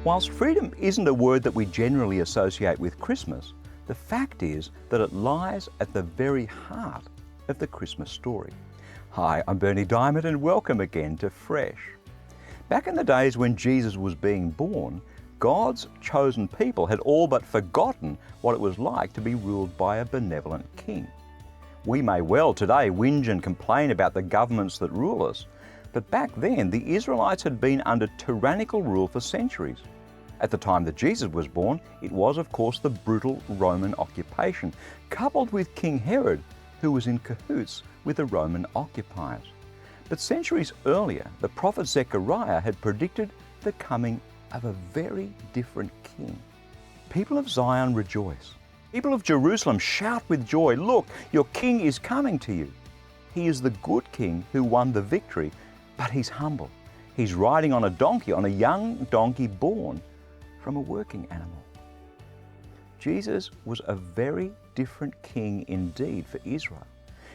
Whilst freedom isn't a word that we generally associate with Christmas, the fact is that it lies at the very heart of the Christmas story. Hi, I'm Bernie Diamond and welcome again to Fresh. Back in the days when Jesus was being born, God's chosen people had all but forgotten what it was like to be ruled by a benevolent king. We may well today whinge and complain about the governments that rule us, but back then the Israelites had been under tyrannical rule for centuries. At the time that Jesus was born, it was of course the brutal Roman occupation, coupled with King Herod, who was in cahoots with the Roman occupiers. But centuries earlier, the Prophet Zechariah had predicted the coming of a very different king. People of Zion rejoice. People of Jerusalem shout with joy, "Look, your king is coming to you." He is the good king who won the victory, but he's humble. He's riding on a donkey, on a young donkey born from a working animal. Jesus was a very different king indeed for Israel.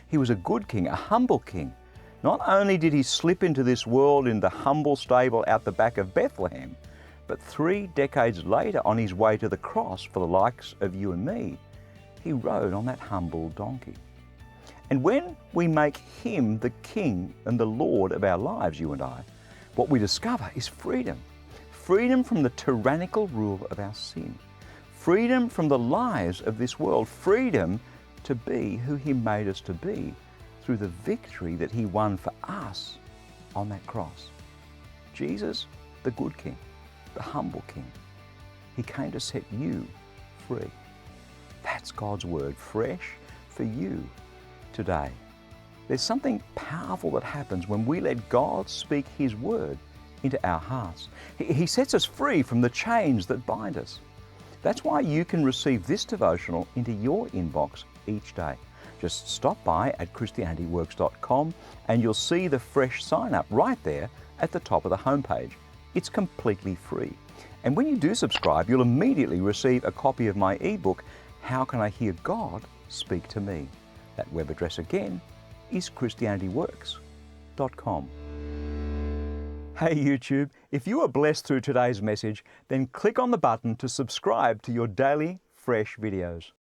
He was a good king, a humble king. Not only did he slip into this world in the humble stable out the back of Bethlehem, but 3 decades later, on his way to the cross for the likes of you and me, he rode on that humble donkey. And when we make him the king and the Lord of our lives, you and I, what we discover is freedom. Freedom from the tyrannical rule of our sin. Freedom from the lies of this world. Freedom to be who he made us to be through the victory that he won for us on that cross. Jesus, the good king, the humble king, he came to set you free. That's God's word, fresh for you today. There's something powerful that happens when we let God speak his word into our hearts. He sets us free from the chains that bind us. That's why you can receive this devotional into your inbox each day. Just stop by at christianityworks.com and you'll see the fresh sign up right there at the top of the homepage. It's completely free. And when you do subscribe, you'll immediately receive a copy of my ebook, How Can I Hear God Speak to Me? That web address again is christianityworks.com. Hey YouTube, if you are blessed through today's message, then click on the button to subscribe to your daily fresh videos.